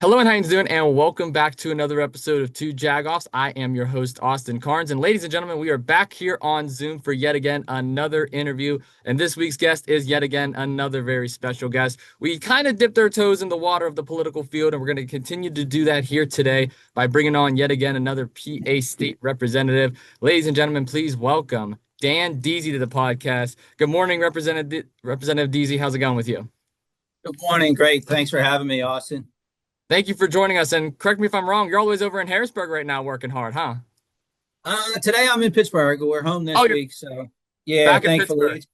Hello and how you doing? And welcome back to another episode of Two Jagoffs. I am your host, Austin Carnes. And ladies and gentlemen, we are back here on Zoom for yet again another interview. And this week's guest is yet again another very special guest. We kind of dipped our toes in the water of the political field, and we're going to continue to do that here today by bringing on yet again another PA state representative. Ladies and gentlemen, please welcome Dan Deasy to the podcast. Good morning, Representative Deasy. How's it going with you? Good morning. Great. Thanks for having me, Austin. Thank you for joining us. And correct me if I'm wrong, you're always over in Harrisburg right now working hard, huh? Today I'm in Pittsburgh. We're home Oh, this you're week. So, yeah, back in thankfully. Pittsburgh.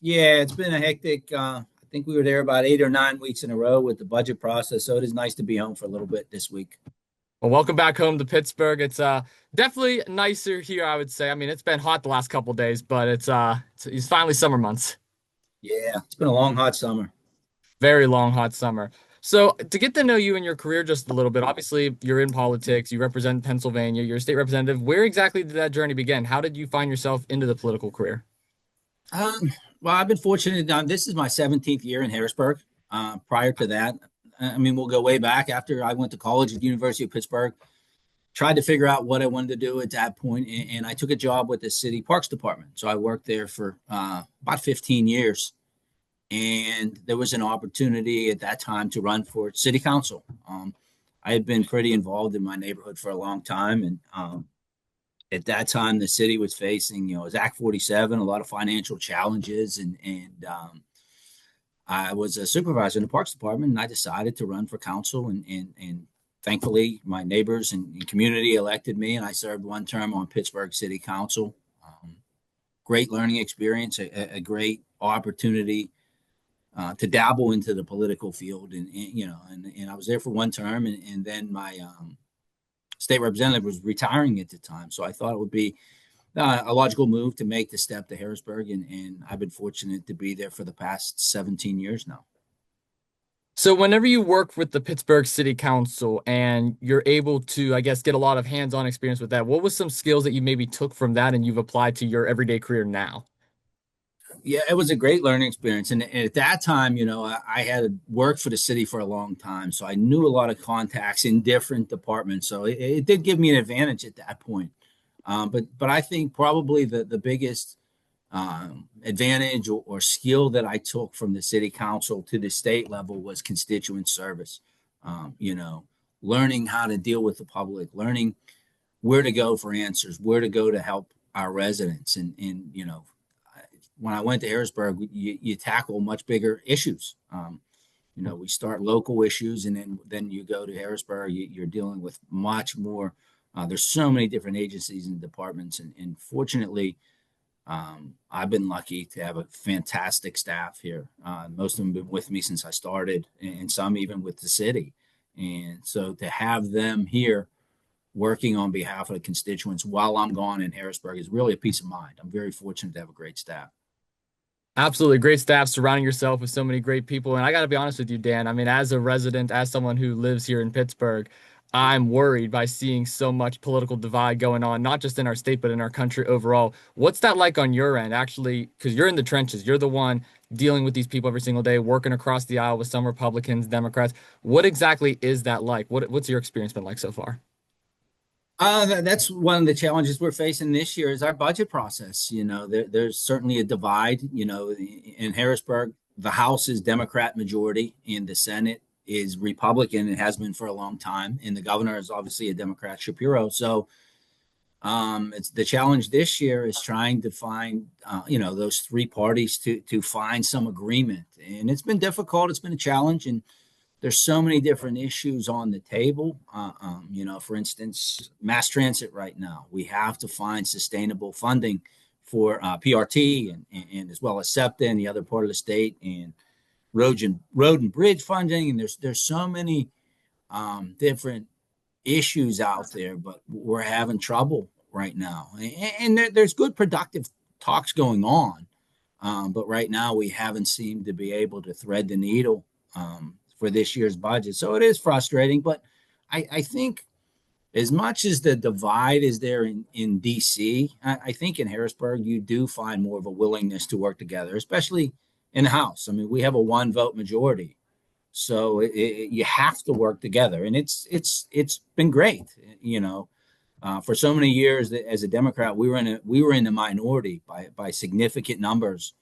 Yeah, it's been a hectic. I think we were there about 8 or 9 weeks in a row with the budget process. So it is nice to be home for a little bit this week. Well, welcome back home to Pittsburgh. It's definitely nicer here, I would say. I mean, it's been hot the last couple days, but it's finally summer months. Yeah, it's been a long, hot summer. Very long, hot summer. So, to get to know you and your career just a little bit, obviously you're in politics, you represent Pennsylvania, you're a state representative. Where exactly did that journey begin? How did you find yourself into the political career? Well, I've been fortunate. This is my 17th year in Harrisburg. Prior to that, I mean, we'll go way back. After I went to college at the University of Pittsburgh, tried to figure out what I wanted to do at that point, and I took a job with the city parks department. So I worked there for about 15 years, and there was an opportunity at that time to run for city council. I had been pretty involved in my neighborhood for a long time, and at that time the city was facing, it was Act 47, a lot of financial challenges, and I was a supervisor in the parks department, and I decided to run for council, and thankfully my neighbors and community elected me, and I served one term on Pittsburgh City Council. Great learning experience, a great opportunity to dabble into the political field, and I was there for one term, and then my state representative was retiring at the time, so I thought it would be a logical move to make the step to Harrisburg, and I've been fortunate to be there for the past 17 years now. So whenever you work with the Pittsburgh City Council and you're able to, I guess, get a lot of hands-on experience with that, what was some skills that you maybe took from that and you've applied to your everyday career now? Yeah, it was a great learning experience, and at that time, I had worked for the city for a long time, so I knew a lot of contacts in different departments, so it did give me an advantage at that point. But I think probably the biggest advantage or skill that I took from the city council to the state level was constituent service. Learning how to deal with the public, learning where to go for answers, where to go to help our residents, and when I went to Harrisburg, you tackle much bigger issues. We start local issues, and then you go to Harrisburg, you're dealing with much more. There's so many different agencies and departments, and fortunately, I've been lucky to have a fantastic staff here. Most of them have been with me since I started, and some even with the city. And so to have them here working on behalf of the constituents while I'm gone in Harrisburg is really a peace of mind. I'm very fortunate to have a great staff. Absolutely great staff surrounding yourself with so many great people. And I got to be honest with you, Dan. I mean, as a resident, as someone who lives here in Pittsburgh, I'm worried by seeing so much political divide going on, not just in our state, but in our country overall. What's that like on your end, actually? Because you're in the trenches, you're the one dealing with these people every single day, working across the aisle with some Republicans, Democrats. What exactly is that like? What's your experience been like so far? That's one of the challenges we're facing this year is our budget process. There's certainly a divide. In Harrisburg, the House is Democrat majority, and the Senate is Republican. It has been for a long time, and the governor is obviously a Democrat, Shapiro. So, it's the challenge this year is trying to find, those three parties to find some agreement, and it's been difficult. It's been a challenge, and there's so many different issues on the table. For instance, mass transit right now. We have to find sustainable funding for PRT and as well as SEPTA and the other part of the state, and road and bridge funding. And there's so many different issues out there, but we're having trouble right now. And there's good productive talks going on, but right now we haven't seemed to be able to thread the needle for this year's budget. So it is frustrating, but I think as much as the divide is there in DC, I think in Harrisburg, you do find more of a willingness to work together, especially in the House. I mean, we have a one vote majority. So you have to work together, and it's been great. You know, for so many years as a Democrat, we were in the minority by significant numbers.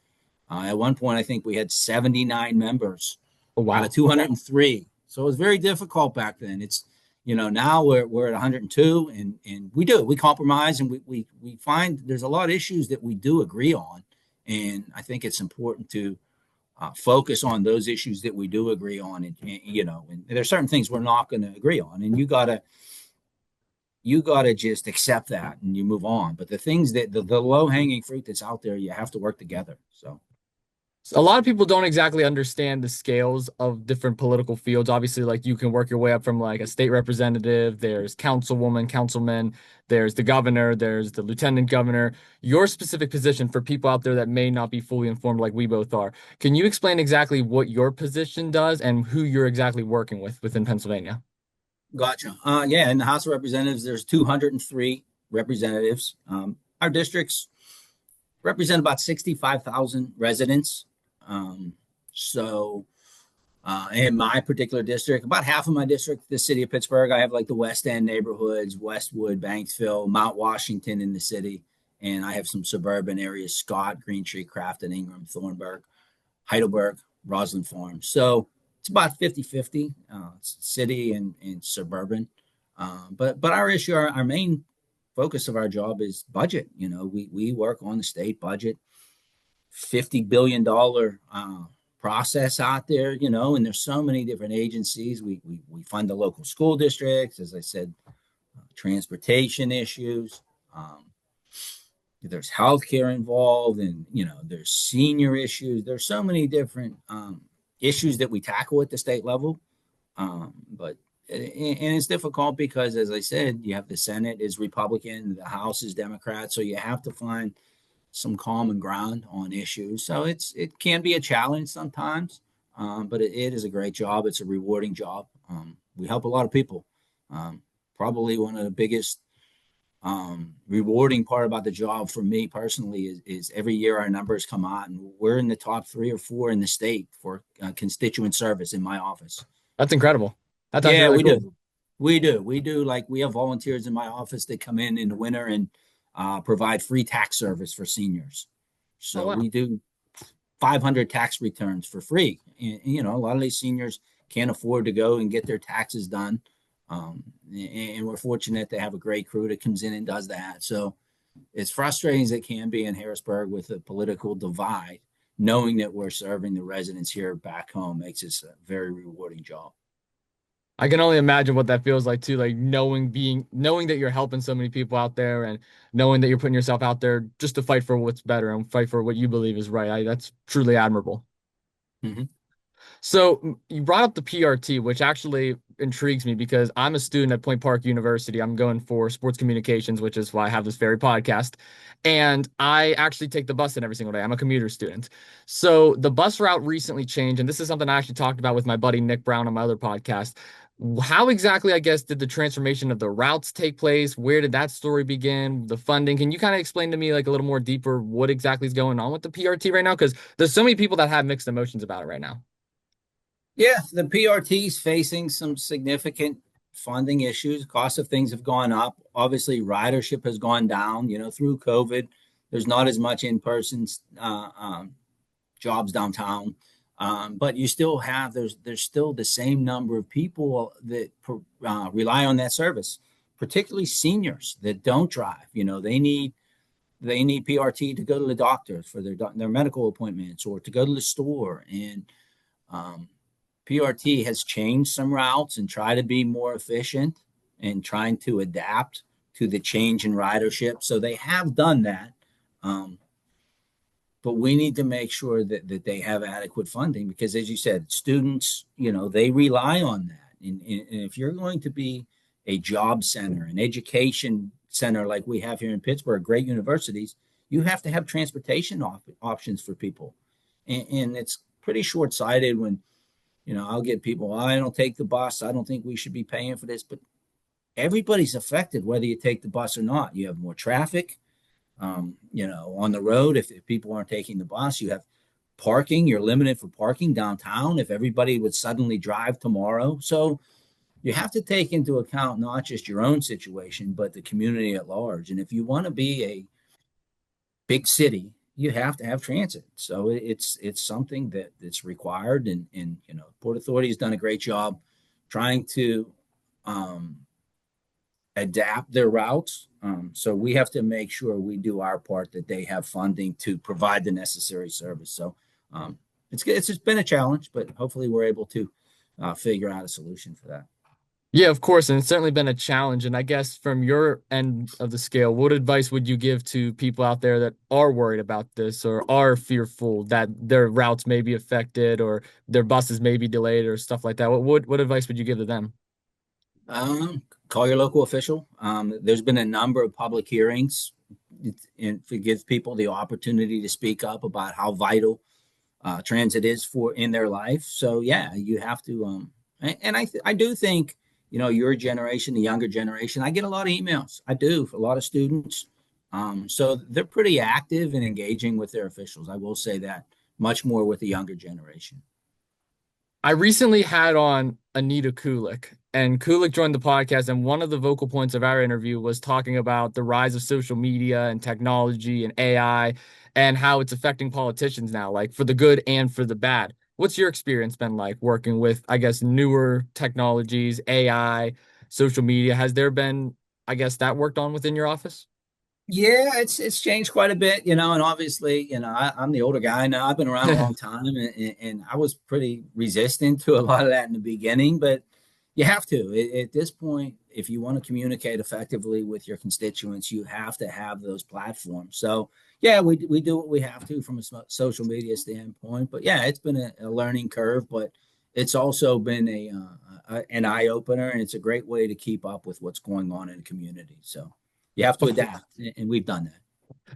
At one point, I think we had 79 members Oh, out of wow. 203. So it was very difficult back then. It's now we're at 102, and we compromise, and we find there's a lot of issues that we do agree on, and I think it's important to focus on those issues that we do agree on, and there's certain things we're not going to agree on, and you gotta just accept that and you move on. But the things that the low hanging fruit that's out there, you have to work together. So A lot of people don't exactly understand the scales of different political fields. Obviously, like you can work your way up from like a state representative, there's councilwoman, councilman, there's the governor, there's the lieutenant governor. Your specific position for people out there that may not be fully informed like we both are. Can you explain exactly what your position does and who you're exactly working with within Pennsylvania? gotcha. Yeah, in the House of Representatives, there's 203 representatives. Our districts represent about 65,000 residents. Um, so in my particular district, about half of my district, the city of Pittsburgh, I have like the West End neighborhoods, Westwood, Banksville, Mount Washington in the city. And I have some suburban areas, Scott, Green Tree, Crafton, Ingram, Thornburg, Heidelberg, Roslyn Farms. So it's about 50-50, city and suburban. But our issue, our main focus of our job is budget. We work on the state budget, $50 billion process out there, and there's so many different agencies. We fund the local school districts, as I said, transportation issues. There's healthcare involved, and there's senior issues. There's so many different issues that we tackle at the state level. But and it's difficult because, as I said, you have the Senate is Republican, the House is Democrat, so you have to find some common ground on issues. So it can be a challenge sometimes, but it is a great job. It's a rewarding job. We help a lot of people. Probably one of the biggest rewarding part about the job for me personally is every year our numbers come out, and we're in the top 3 or 4 in the state for constituent service in my office. That's incredible. That's actually Yeah, really we cool. do. We do. Like we have volunteers in my office that come in the winter and provide free tax service for seniors. Oh, So wow. we do 500 tax returns for free. A lot of these seniors can't afford to go and get their taxes done. And we're fortunate to have a great crew that comes in and does that. So as frustrating as it can be in Harrisburg with the political divide, knowing that we're serving the residents here back home makes this a very rewarding job. I can only imagine what that feels like too, like knowing that you're helping so many people out there and knowing that you're putting yourself out there just to fight for what's better and fight for what you believe is right. That's truly admirable. Mm-hmm. So you brought up the PRT, which actually intrigues me because I'm a student at Point Park University. I'm going for sports communications, which is why I have this very podcast. And I actually take the bus in every single day. I'm a commuter student. So the bus route recently changed, and this is something I actually talked about with my buddy Nick Brown on my other podcast. How exactly, I guess, did the transformation of the routes take place? Where did that story begin? The funding? Can you kind of explain to me like a little more deeper what exactly is going on with the PRT right now? Because there's so many people that have mixed emotions about it right now. Yeah, the PRT is facing some significant funding issues. Cost of things have gone up. Obviously, ridership has gone down. Through COVID, there's not as much in-person jobs downtown, but you still have there's still the same number of people that rely on that service, particularly seniors that don't drive. They need PRT to go to the doctor for their medical appointments or to go to the store and. Um, PRT has changed some routes and try to be more efficient and trying to adapt to the change in ridership. So they have done that. Um, but we need to make sure that they have adequate funding because, as you said, students, they rely on that. And if you're going to be a job center, an education center like we have here in Pittsburgh, great universities, you have to have transportation options for people. And it's pretty short sighted when I'll get people, I don't take the bus. I don't think we should be paying for this. But everybody's affected whether you take the bus or not. You have more traffic, on the road if people aren't taking the bus. You have parking. You're limited for parking downtown if everybody would suddenly drive tomorrow. So you have to take into account not just your own situation, but the community at large. And if you want to be a big city, you have to have transit. So it's something that's required, and Port Authority has done a great job trying to um, adapt their routes. So we have to make sure we do our part that they have funding to provide the necessary service. So um, it's just been a challenge, but hopefully we're able to figure out a solution for that. Yeah, of course, and it's certainly been a challenge. And I guess from your end of the scale, what advice would you give to people out there that are worried about this or are fearful that their routes may be affected or their buses may be delayed or stuff like that? What advice would you give to them? Call your local official. There's been a number of public hearings and to give people the opportunity to speak up about how vital transit is for in their life. So yeah, you have to. And I do think your generation, the younger generation. I get a lot of emails. I do a lot of students. So they're pretty active and engaging with their officials. I will say that much more with the younger generation. I recently had on Anita Kulik, and Kulik joined the podcast. And one of the vocal points of our interview was talking about the rise of social media and technology and AI and how it's affecting politicians now, like for the good and for the bad. What's your experience been like working with, I guess, newer technologies, AI, social media? Has there been, I guess, that worked on within your office? Yeah, it's changed quite a bit, and obviously, I'm the older guy now. I've been around a long time, and I was pretty resistant to a lot of that in the beginning, but you have to. At this point, if you want to communicate effectively with your constituents, you have to have those platforms. So, yeah, we do what we have to from a social media standpoint, but yeah, it's been a learning curve, but it's also been an eye opener, and it's a great way to keep up with what's going on in the community. So you have to adapt, and we've done that.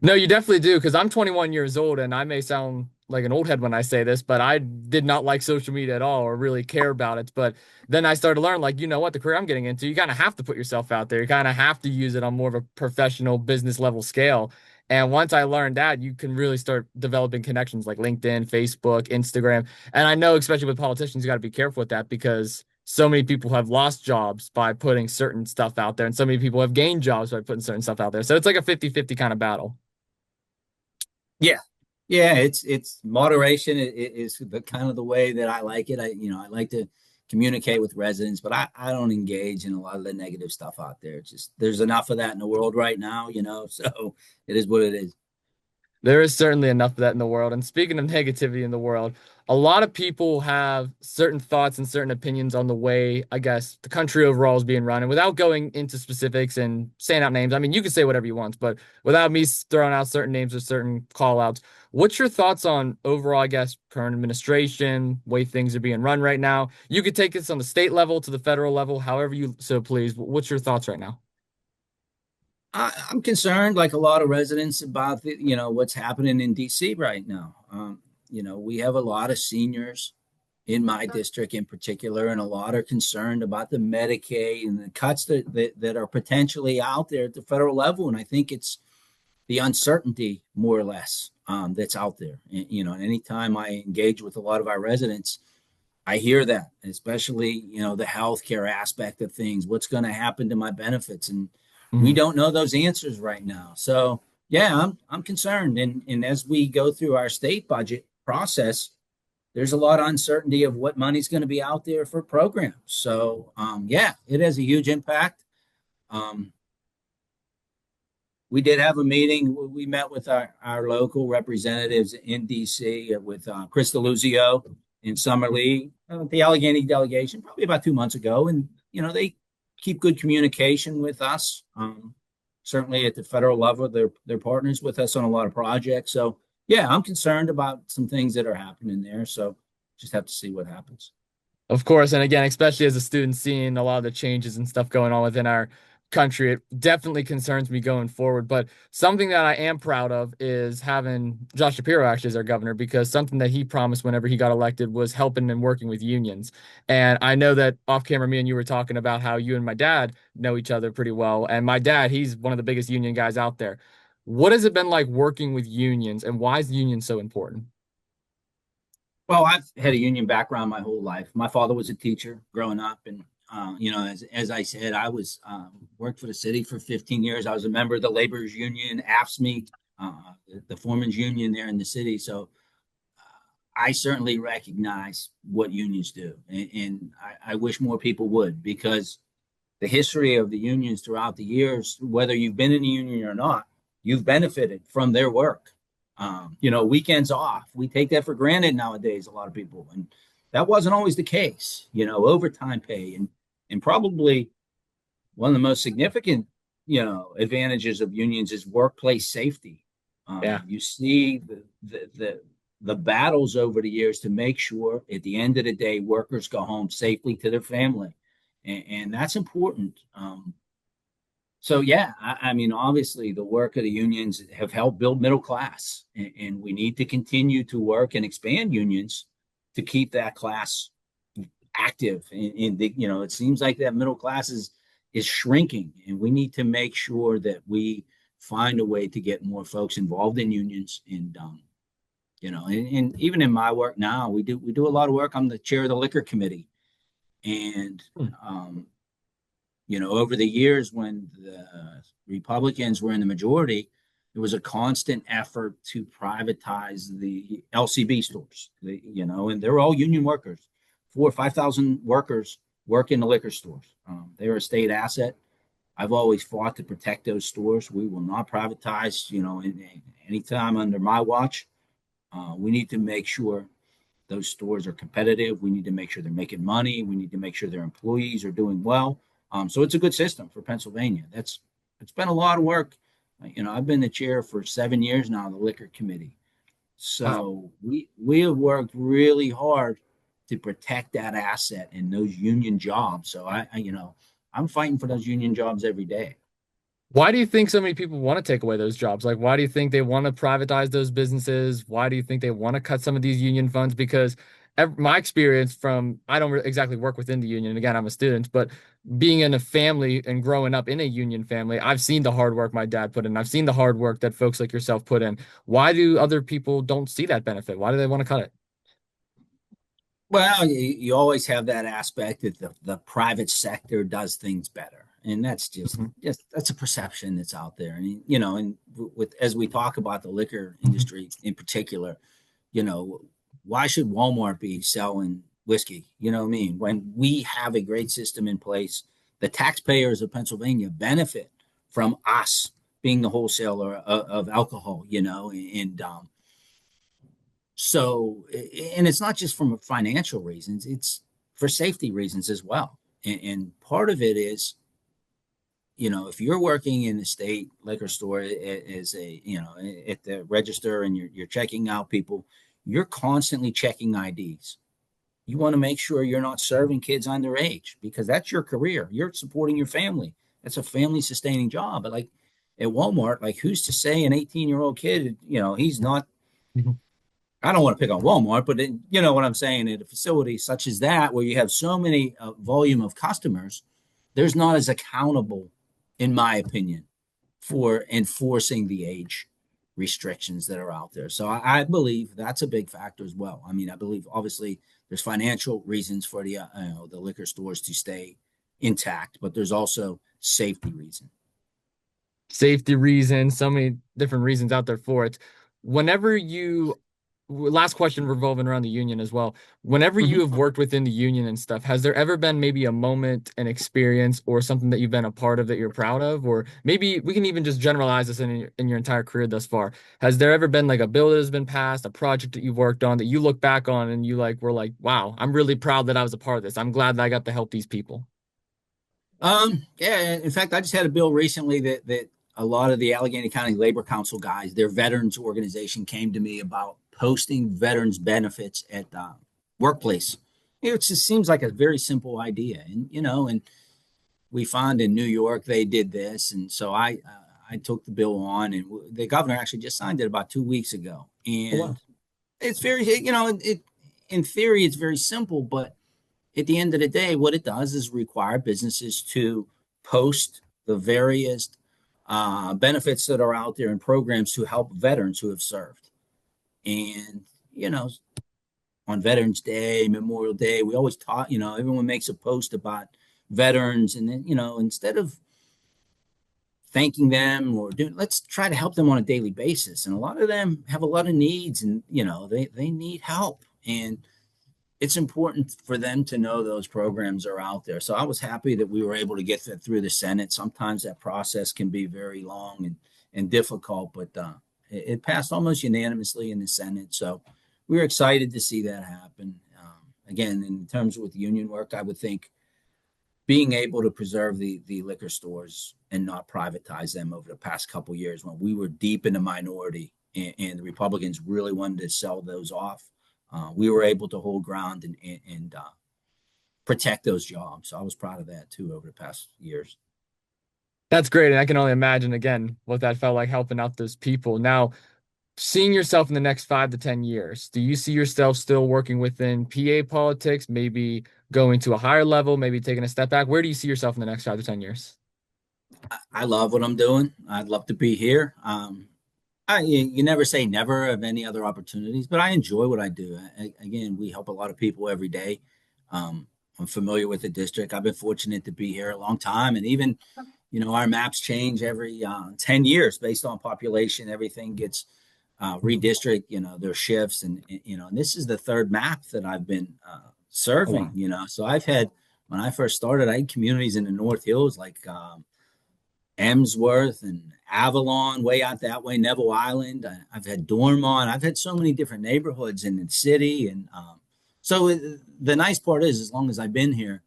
No, you definitely do, because I'm 21 years old and I may sound like an old head when I say this, but I did not like social media at all or really care about it. But then I started to learn, like, you know what, the career I'm getting into, you kind of have to put yourself out there. You kind of have to use it on more of a professional business level scale. And once I learned that, you can really start developing connections like LinkedIn, Facebook, Instagram. And I know, especially with politicians, you got to be careful with that because so many people have lost jobs by putting certain stuff out there, and so many people have gained jobs by putting certain stuff out there. So it's like a 50-50 kind of battle. Yeah, yeah, it's moderation is the kind of the way that I like it. I like to communicate with residents, but I don't engage in a lot of the negative stuff out there. It's just there's enough of that in the world right now, so it is what it is. There is certainly enough of that in the world. And speaking of negativity in the world, a lot of people have certain thoughts and certain opinions on the way, I guess, the country overall is being run. And without going into specifics and saying out names, I mean, you can say whatever you want, but without me throwing out certain names or certain call outs, what's your thoughts on overall, I guess, current administration, way things are being run right now? You could take this on the state level to the federal level, however you so please. What's your thoughts right now? I'm concerned, like a lot of residents, about what's happening in DC right now. We have a lot of seniors in my district in particular, and a lot are concerned about the Medicaid and the cuts that are potentially out there at the federal level. And I think it's the uncertainty, more or less, that's out there. And anytime I engage with a lot of our residents, I hear that, especially, the healthcare aspect of things. What's going to happen to my benefits? And we Mhm. don't know those answers right now. So yeah, I'm concerned. And as we go through our state budget process, there's a lot of uncertainty of what money's going to be out there for programs. So yeah, it has a huge impact. Um, we did have a meeting. We met with our local representatives in DC with Chris Deluzio in Summerlee, the Allegheny delegation, probably about 2 months ago. And, they keep good communication with us. Certainly at the federal level, they're partners with us on a lot of projects. So, yeah, I'm concerned about some things that are happening there. So just have to see what happens. Of course, and again, especially as a student seeing a lot of the changes and stuff going on within our country, it definitely concerns me going forward. But something that I am proud of is having Josh Shapiro actually as our governor, because something that he promised whenever he got elected was helping and working with unions. And I know that off camera, me and you were talking about how you and my dad know each other pretty well. And my dad, he's one of the biggest union guys out there. What has it been like working with unions, and why is the union so important? Well, I've had a union background my whole life. My father was a teacher growing up, and as I said, I was worked for the city for 15 years. I was a member of the laborers union, AFSCME, the foreman's union there in the city. So I certainly recognize what unions do, and I wish more people would, because the history of the unions throughout the years, whether you've been in a union or not, you've benefited from their work. Weekends off, we take that for granted nowadays, a lot of people. And that wasn't always the case, overtime pay. And probably one of the most significant, advantages of unions is workplace safety. Yeah. You see the battles over the years to make sure at the end of the day, workers go home safely to their family. And that's important. So yeah, I mean, obviously, the work of the unions have helped build middle class, and we need to continue to work and expand unions to keep that class active. It seems like that middle class is shrinking, and we need to make sure that we find a way to get more folks involved in unions. And even in my work now, we do a lot of work. I'm the chair of the liquor committee, and Hmm. over the years when the Republicans were in the majority, there was a constant effort to privatize the LCB stores. And they're all union workers. 4,000 or 5,000 workers work in the liquor stores. They're a state asset. I've always fought to protect those stores. We will not privatize. Anytime under my watch, we need to make sure those stores are competitive. We need to make sure they're making money. We need to make sure their employees are doing well. So it's a good system for Pennsylvania. It's been a lot of work. I've been the chair for 7 years now, the liquor committee. Wow. So we have worked really hard to protect that asset and those union jobs. So I'm fighting for those union jobs every day. Why do you think so many people want to take away those jobs? Like, why do you think they want to privatize those businesses? Why do you think they want to cut some of these union funds? Because my experience from, I don't exactly work within the union. Again, I'm a student, but being in a family and growing up in a union family, I've seen the hard work my dad put in. I've seen the hard work that folks like yourself put in. Why do other people don't see that benefit? Why do they want to cut it? Well, you always have that aspect that the private sector does things better, and that's just Mhm. just that's a perception that's out there. And with as we talk about the liquor industry in particular, you know, why should Walmart be selling whiskey? You know what I mean? When we have a great system in place, the taxpayers of Pennsylvania benefit from us being the wholesaler of alcohol. And it's not just from financial reasons, it's for safety reasons as well. And part of it is, if you're working in the state liquor store as at the register, and you're checking out people, you're constantly checking IDs. You want to make sure you're not serving kids underage, because that's your career. You're supporting your family. That's a family sustaining job. But like at Walmart, like, who's to say an 18-year-old kid, he's not, Mhm. I don't want to pick on Walmart, but you know what I'm saying, at a facility such as that, where you have so many volume of customers, there's not as accountable, in my opinion, for enforcing the age restrictions that are out there. So I believe that's a big factor as well. I mean, I believe obviously there's financial reasons for the liquor stores to stay intact, but there's also safety reasons. Safety reasons, so many different reasons out there for it. Whenever you, last question revolving around the union as well. Whenever you have Mm-hmm. worked within the union and stuff, has there ever been maybe a moment, an experience, or something that you've been a part of that you're proud of? Or maybe we can even just generalize this in your entire career thus far. Has there ever been like a bill that has been passed, a project that you've worked on that you look back on and you like were like, wow, I'm really proud that I was a part of this. I'm glad that I got to help these people. Yeah, in fact, I just had a bill recently that a lot of the Allegheny County Labor Council guys, their veterans organization, came to me about posting veterans benefits at the workplace. It just seems like a very simple idea, and we found in New York they did this, and so I took the bill on, and the governor actually just signed it about 2 weeks ago, Oh, and wow. it's very, in theory it's very simple, but at the end of the day, what it does is require businesses to post the various benefits that are out there and programs to help veterans who have served. And, you know, on Veterans Day, Memorial Day, we always talk, everyone makes a post about veterans. And then, instead of thanking them or doing, let's try to help them on a daily basis. And a lot of them have a lot of needs and, they need help. And it's important for them to know those programs are out there. So I was happy that we were able to get that through the Senate. Sometimes that process can be very long and difficult, but it passed almost unanimously in the Senate. So we were excited to see that happen. Again, in terms with union work, I would think being able to preserve the liquor stores and not privatize them over the past couple of years when we were deep in the minority and the Republicans really wanted to sell those off, we were able to hold ground and protect those jobs. So I was proud of that too over the past years. That's great. And I can only imagine again what that felt like helping out those people. Now, seeing yourself in the next 5 to 10 years, do you see yourself still working within PA politics, maybe going to a higher level, maybe taking a step back? Where do you see yourself in the next 5 to 10 years? I love what I'm doing. I'd love to be here. You never say never of any other opportunities, but I enjoy what I do. Again, we help a lot of people every day. I'm familiar with the district. I've been fortunate to be here a long time, and even our maps change every 10 years based on population. Everything gets redistrict. Their shifts, and this is the third map that I've been Oh, serving. wow. So I've had when I first started, I had communities in the North Hills like Emsworth and Avalon, way out that way, Neville Island. I've had Dormont. I've had so many different neighborhoods in the city, and the nice part is, as long as I've been here,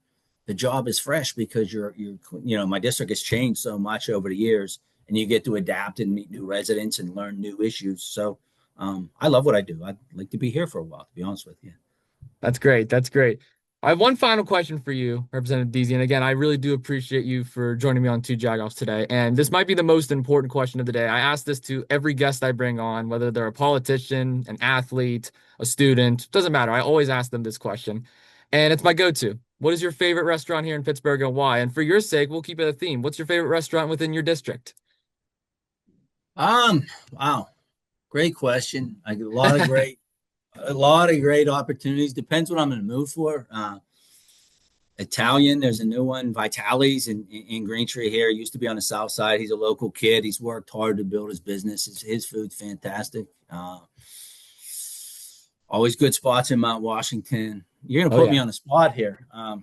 the job is fresh because my district has changed so much over the years, and you get to adapt and meet new residents and learn new issues. So I love what I do. I'd like to be here for a while, to be honest with you. That's great. That's great. I have one final question for you, Representative Deasy. And again, I really do appreciate you for joining me on Two Jagoffs today. And this might be the most important question of the day. I ask this to every guest I bring on, whether they're a politician, an athlete, a student, doesn't matter. I always ask them this question. And it's my go-to. What is your favorite restaurant here in Pittsburgh and why? And for your sake, we'll keep it a theme. What's your favorite restaurant within your district? Um, wow, great question. I get a lot of great opportunities. Depends what I'm in the mood for. Italian, there's a new one, Vitali's in Greentree here. He used to be on the south side. He's a local kid. He's worked hard to build his business. His food's fantastic. Always good spots in Mount Washington. You're gonna Oh, put me yeah. on the spot here. I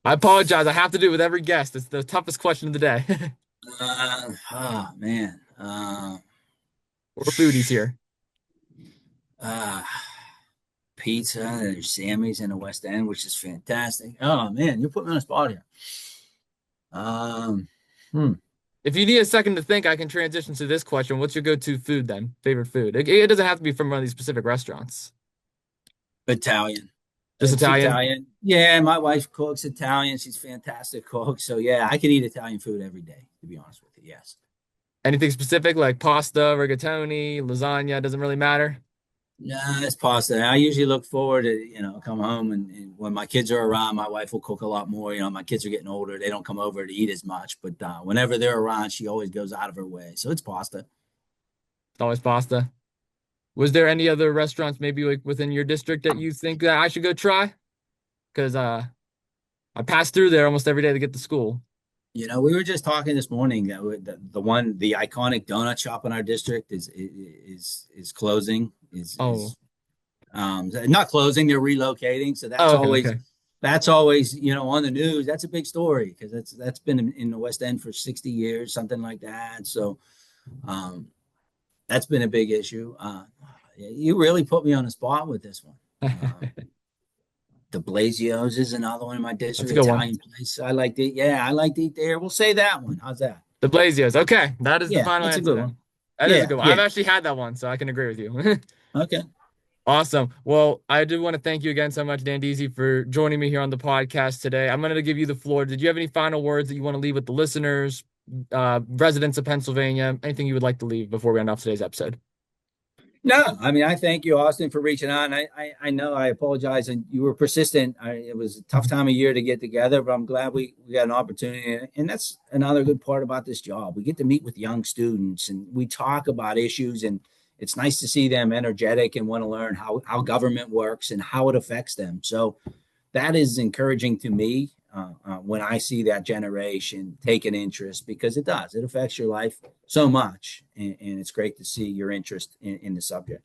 apologize. I have to do it with every guest. It's the toughest question of the day. Oh man. We're foodies here. Uh, Pizza. There's Sammy's in the West End, which is fantastic. Oh man, you put me on the spot here. Um, hmm. If you need a second to think, I can transition to this question. What's your go-to food then? Favorite food? It doesn't have to be from one of these specific restaurants. Italian. Just It's Italian? Italian. Yeah, my wife cooks Italian. She's a fantastic cook. So yeah, I could eat Italian food every day, to be honest with you. Yes. Anything specific like pasta, rigatoni, lasagna? Doesn't really matter. Yeah, it's pasta. I usually look forward to, come home and when my kids are around, my wife will cook a lot more. My kids are getting older. They don't come over to eat as much, but whenever they're around, she always goes out of her way. So it's pasta. It's always pasta. Was there any other restaurants maybe like within your district that you think that I should go try? Because I pass through there almost every day to get to school. We were just talking this morning that the iconic donut shop in our district is closing. Oh, Not closing, they're relocating. So oh, okay, okay. that's always on the news. That's a big story because that's been in the West End for 60 years, something like that. So um, that's been a big issue. You really put me on the spot with this one. The Blazios is another one in my That's district, a good one. Italian place. I like to, yeah, I like to eat there. We'll say that one. How's that? The Blazios. Okay, that is the Yeah, final that's a answer good then. one. That is a Yeah, good one. yeah. I've actually had that one, so I can agree with you. Okay. Awesome. Well, I do want to thank you again so much, Dan Deasy, for joining me here on the podcast today. I'm going to give you the floor. Did you have any final words that you want to leave with the listeners, residents of Pennsylvania, anything you would like to leave before we end off today's episode? No, I mean, I thank you, Austin, for reaching out. And I know I apologize, and you were persistent. It was a tough time of year to get together, but I'm glad we got an opportunity. And that's another good part about this job. We get to meet with young students, and we talk about issues, and it's nice to see them energetic and want to learn how government works and how it affects them. So that is encouraging to me when I see that generation take an interest, because it does. It affects your life so much, and it's great to see your interest in the subject.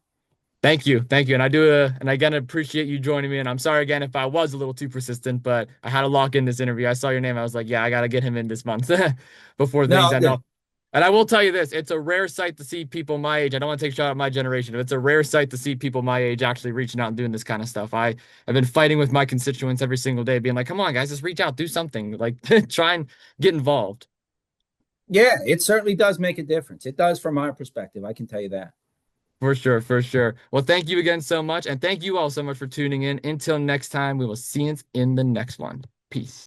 Thank you. Thank you. And I do, and I again appreciate you joining me. And I'm sorry again if I was a little too persistent, but I had to lock in this interview. I saw your name. I was like, yeah, I got to get him in this month before things No, I know. And I will tell you this, it's a rare sight to see people my age. I don't want to take a shot at my generation, but it's a rare sight to see people my age actually reaching out and doing this kind of stuff. I've been fighting with my constituents every single day, being like, come on, guys, just reach out, do something. Like try and get involved. yeah, it certainly does make a difference. It does from our perspective. I can tell you that. For sure, for sure. Well, thank you again so much. And thank you all so much for tuning in. Until next time, we will see you in the next one. Peace.